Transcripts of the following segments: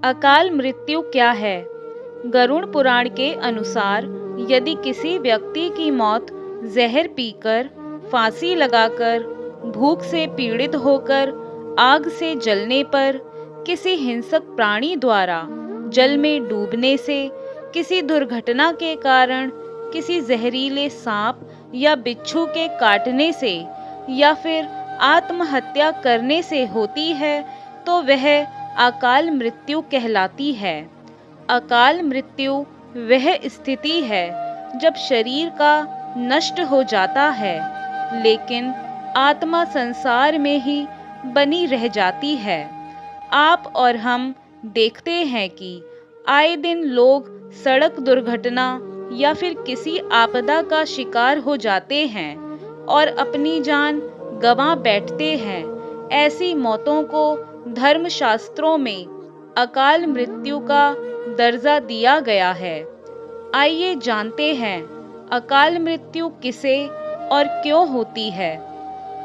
अकाल मृत्यु क्या है? गरुड़ पुराण के अनुसार यदि किसी व्यक्ति की मौत जहर पीकर, फांसी लगाकर, भूख से पीड़ित होकर, आग से जलने पर, किसी हिंसक प्राणी द्वारा जल में डूबने से, किसी दुर्घटना के कारण, किसी जहरीले सांप या बिच्छू के काटने से या फिर आत्महत्या करने से होती है तो वह अकाल मृत्यु कहलाती है। अकाल मृत्यु वह स्थिति है जब शरीर का नष्ट हो जाता है लेकिन आत्मा संसार में ही बनी रह जाती है। आप और हम देखते हैं कि आए दिन लोग सड़क दुर्घटना या फिर किसी आपदा का शिकार हो जाते हैं और अपनी जान गंवा बैठते हैं। ऐसी मौतों को धर्मशास्त्रों में अकाल मृत्यु का दर्जा दिया गया है। आइए जानते हैं अकाल मृत्यु किसे और क्यों होती है।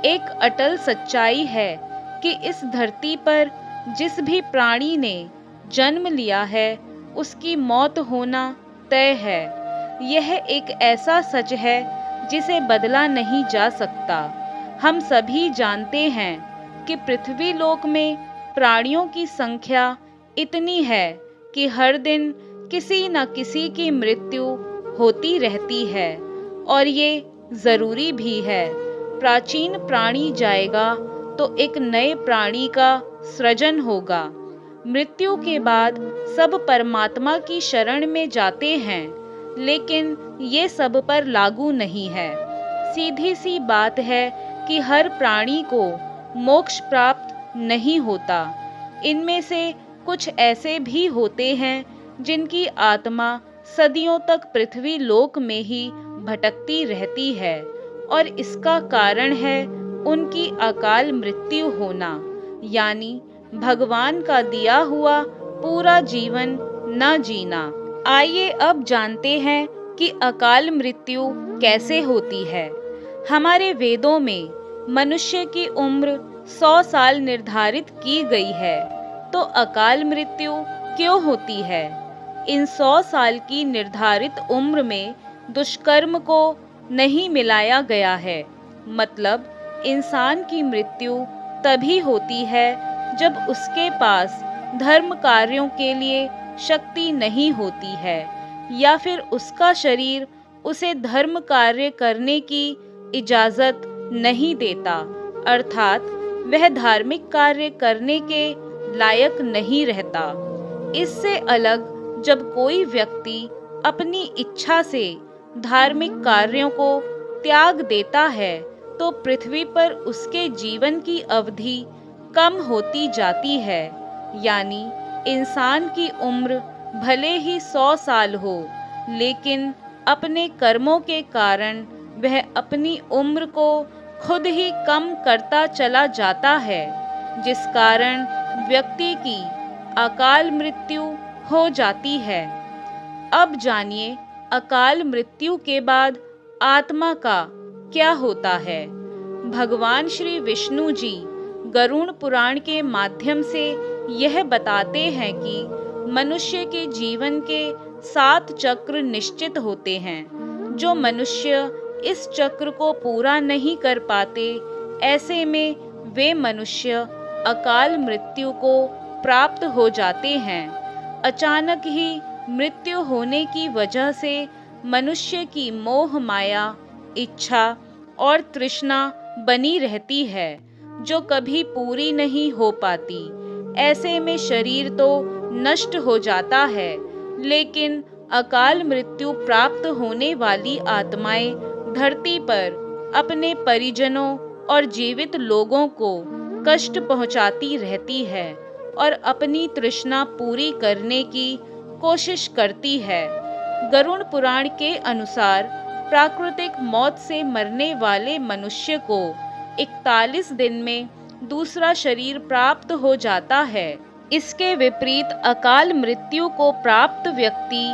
एक अटल सच्चाई है कि इस धरती पर जिस भी प्राणी ने जन्म लिया है उसकी मौत होना तय है। यह एक ऐसा सच है जिसे बदला नहीं जा सकता। हम सभी जानते हैं कि पृथ्वी लोक में प्राणियों की संख्या इतनी है कि हर दिन किसी न किसी की मृत्यु होती रहती है और ये जरूरी भी है। प्राचीन प्राणी जाएगा तो एक नए प्राणी का सृजन होगा। मृत्यु के बाद सब परमात्मा की शरण में जाते हैं लेकिन ये सब पर लागू नहीं है। सीधी सी बात है कि हर प्राणी को मोक्ष प्राप्त नहीं होता। इनमें से कुछ ऐसे भी होते हैं जिनकी आत्मा सदियों तक पृथ्वी लोक में ही भटकती रहती है और इसका कारण है उनकी अकाल मृत्यु होना, यानी भगवान का दिया हुआ पूरा जीवन न जीना। आइए अब जानते हैं कि अकाल मृत्यु कैसे होती है। हमारे वेदों में मनुष्य की उम्र 100 साल निर्धारित की गई है, तो अकाल मृत्यु क्यों होती है? इन 100 साल की निर्धारित उम्र में दुष्कर्म को नहीं मिलाया गया है। मतलब इंसान की मृत्यु तभी होती है जब उसके पास धर्म कार्यों के लिए शक्ति नहीं होती है या फिर उसका शरीर उसे धर्म कार्य करने की इजाजत नहीं देता, अर्थात वह धार्मिक कार्य करने के लायक नहीं रहता। इससे अलग जब कोई व्यक्ति अपनी इच्छा से धार्मिक कार्यों को त्याग देता है तो पृथ्वी पर उसके जीवन की अवधि कम होती जाती है, यानी इंसान की उम्र भले ही 100 साल हो लेकिन अपने कर्मों के कारण वह अपनी उम्र को खुद ही कम करता चला जाता है, जिस कारण व्यक्ति की अकाल मृत्यु हो जाती है। अब जानिए अकाल मृत्यु के बाद आत्मा का क्या होता है। भगवान श्री विष्णु जी गरुड़ पुराण के माध्यम से यह बताते हैं कि मनुष्य के जीवन के 7 चक्र निश्चित होते हैं। जो मनुष्य इस चक्र को पूरा नहीं कर पाते, ऐसे में वे मनुष्य अकाल मृत्यु को प्राप्त हो जाते हैं। अचानक ही मृत्यु होने की वजह से मनुष्य की मोह माया, इच्छा और तृष्णा बनी रहती है जो कभी पूरी नहीं हो पाती। ऐसे में शरीर तो नष्ट हो जाता है लेकिन अकाल मृत्यु प्राप्त होने वाली आत्माएं धरती पर अपने परिजनों और जीवित लोगों को कष्ट पहुंचाती रहती है और अपनी तृष्णा पूरी करने की कोशिश करती है। गरुड़ पुराण के अनुसार प्राकृतिक मौत से मरने वाले मनुष्य को 41 दिन में दूसरा शरीर प्राप्त हो जाता है। इसके विपरीत अकाल मृत्यु को प्राप्त व्यक्ति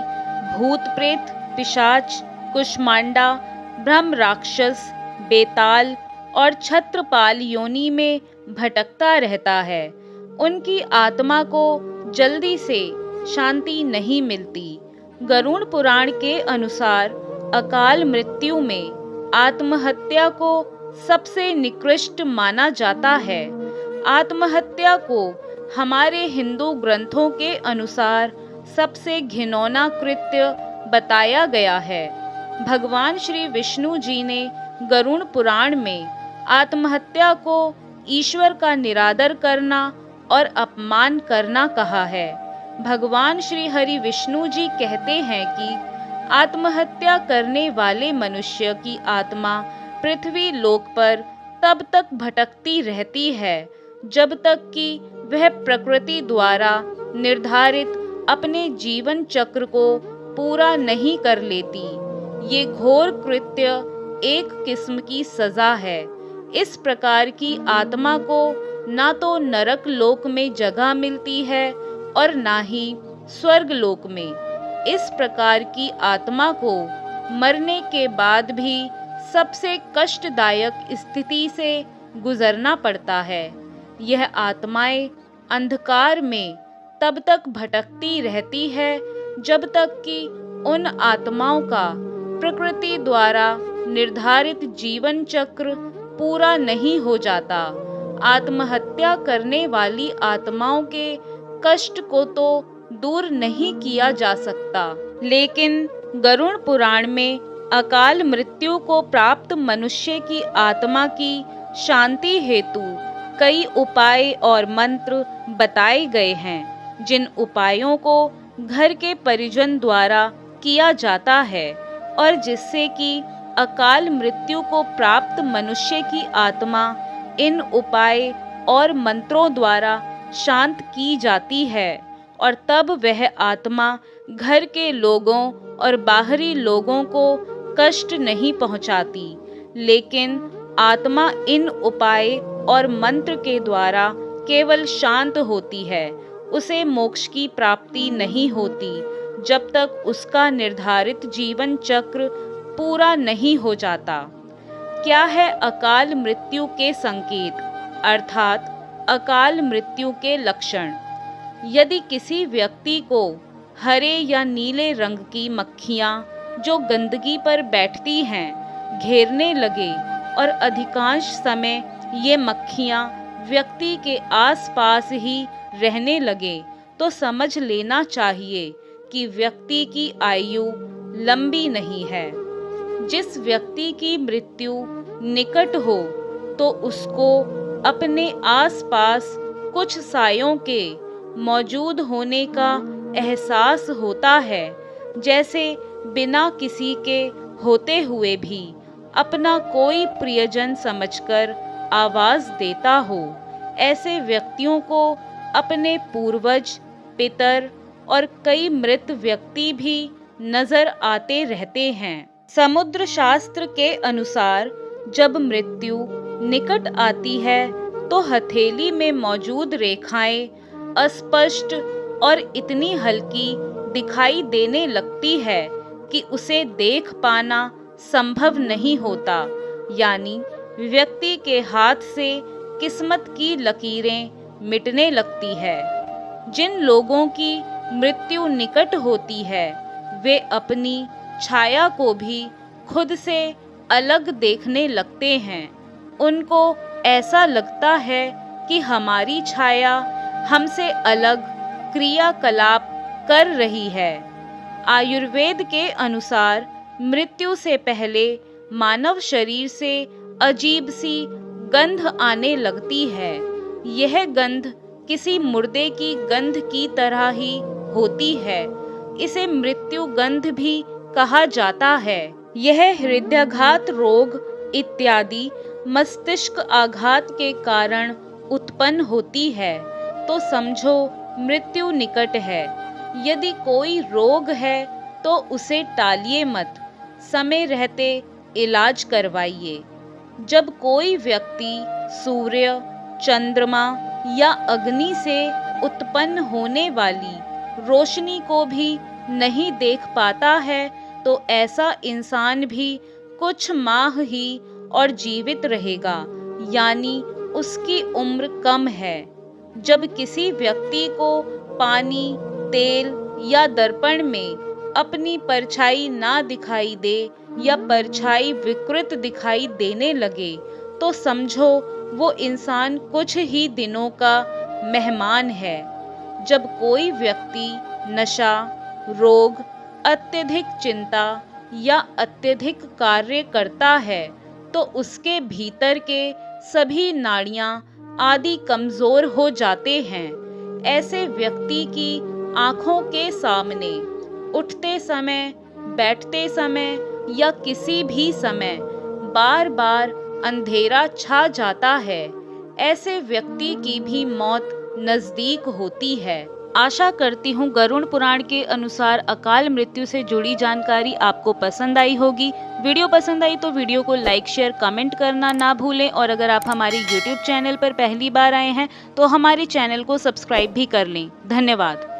भूत प्रेत, पिशाच, कुष्मांडा, ब्रह्म राक्षस, बेताल और छत्रपाल योनि में भटकता रहता है। उनकी आत्मा को जल्दी से शांति नहीं मिलती। गरुड़ पुराण के अनुसार अकाल मृत्यु में आत्महत्या को सबसे निकृष्ट माना जाता है। आत्महत्या को हमारे हिंदू ग्रंथों के अनुसार सबसे घिनौना कृत्य बताया गया है। भगवान श्री विष्णु जी ने गरुड़ पुराण में आत्महत्या को ईश्वर का निरादर करना और अपमान करना कहा है। भगवान श्री हरि विष्णु जी कहते हैं कि आत्महत्या करने वाले मनुष्य की आत्मा पृथ्वी लोक पर तब तक भटकती रहती है जब तक कि वह प्रकृति द्वारा निर्धारित अपने जीवन चक्र को पूरा नहीं कर लेती। ये घोर कृत्य एक किस्म की सजा है। इस प्रकार की आत्मा को ना तो नरक लोक में जगह मिलती है और ना ही स्वर्ग लोक में। इस प्रकार की आत्मा को मरने के बाद भी सबसे कष्टदायक स्थिति से गुजरना पड़ता है। यह आत्माएं अंधकार में तब तक भटकती रहती है जब तक कि उन आत्माओं का प्रकृति द्वारा निर्धारित जीवन चक्र पूरा नहीं हो जाता। आत्महत्या करने वाली आत्माओं के कष्ट को तो दूर नहीं किया जा सकता, लेकिन गरुड़ पुराण में अकाल मृत्यु को प्राप्त मनुष्य की आत्मा की शांति हेतु कई उपाय और मंत्र बताए गए हैं, जिन उपायों को घर के परिजन द्वारा किया जाता है और जिससे कि अकाल मृत्यु को प्राप्त मनुष्य की आत्मा इन उपाय और मंत्रों द्वारा शांत की जाती है और तब वह आत्मा घर के लोगों और बाहरी लोगों को कष्ट नहीं पहुंचाती। लेकिन आत्मा इन उपाय और मंत्र के द्वारा केवल शांत होती है, उसे मोक्ष की प्राप्ति नहीं होती जब तक उसका निर्धारित जीवन चक्र पूरा नहीं हो जाता। क्या है अकाल मृत्यु के संकेत अर्थात अकाल मृत्यु के लक्षण? यदि किसी व्यक्ति को हरे या नीले रंग की मक्खियाँ जो गंदगी पर बैठती हैं घेरने लगे और अधिकांश समय ये मक्खियाँ व्यक्ति के आसपास ही रहने लगे, तो समझ लेना चाहिए कि व्यक्ति की आयु लंबी नहीं है। जिस व्यक्ति की मृत्यु निकट हो तो उसको अपने आसपास कुछ सायों के मौजूद होने का एहसास होता है, जैसे बिना किसी के होते हुए भी अपना कोई प्रियजन समझकर आवाज देता हो। ऐसे व्यक्तियों को अपने पूर्वज, पितर और कई मृत व्यक्ति भी नजर आते रहते हैं। समुद्र शास्त्र के अनुसार जब मृत्यु निकट आती है तो हथेली में मौजूद रेखाएं अस्पष्ट और इतनी हल्की दिखाई देने लगती है कि उसे देख पाना संभव नहीं होता। यानी व्यक्ति के हाथ से किस्मत की लकीरें मिटने लगती है। जिन लोगों की मृत्यु निकट होती है वे अपनी छाया को भी खुद से अलग देखने लगते हैं। उनको ऐसा लगता है कि हमारी छाया हमसे अलग क्रियाकलाप कर रही है। आयुर्वेद के अनुसार मृत्यु से पहले मानव शरीर से अजीब सी गंध आने लगती है। यह गंध किसी मुर्दे की गंध की तरह ही होती है। इसे मृत्यु गंध भी कहा जाता है। यह हृदयाघात रोग इत्यादि मस्तिष्क आघात के कारण उत्पन्न होती है, तो समझो मृत्यु निकट है। यदि कोई रोग है तो उसे टालिए मत, समय रहते इलाज करवाइए। जब कोई व्यक्ति सूर्य, चंद्रमा या अग्नि से उत्पन्न होने वाली रोशनी को भी नहीं देख पाता है तो ऐसा इंसान भी कुछ माह ही और जीवित रहेगा, यानी उसकी उम्र कम है। जब किसी व्यक्ति को पानी, तेल या दर्पण में अपनी परछाई ना दिखाई दे या परछाई विकृत दिखाई देने लगे तो समझो वो इंसान कुछ ही दिनों का मेहमान है। जब कोई व्यक्ति नशा, रोग, अत्यधिक चिंता या अत्यधिक कार्य करता है तो उसके भीतर के सभी नाड़ियां आदि कमजोर हो जाते हैं। ऐसे व्यक्ति की आंखों के सामने उठते समय, बैठते समय या किसी भी समय बार बार अंधेरा छा जाता है। ऐसे व्यक्ति की भी मौत नजदीक होती है। आशा करती हूँ गरुड़ पुराण के अनुसार अकाल मृत्यु से जुड़ी जानकारी आपको पसंद आई होगी। वीडियो पसंद आई तो वीडियो को लाइक, शेयर, कमेंट करना ना भूलें और अगर आप हमारे YouTube चैनल पर पहली बार आए हैं तो हमारे चैनल को सब्सक्राइब भी कर लें। धन्यवाद।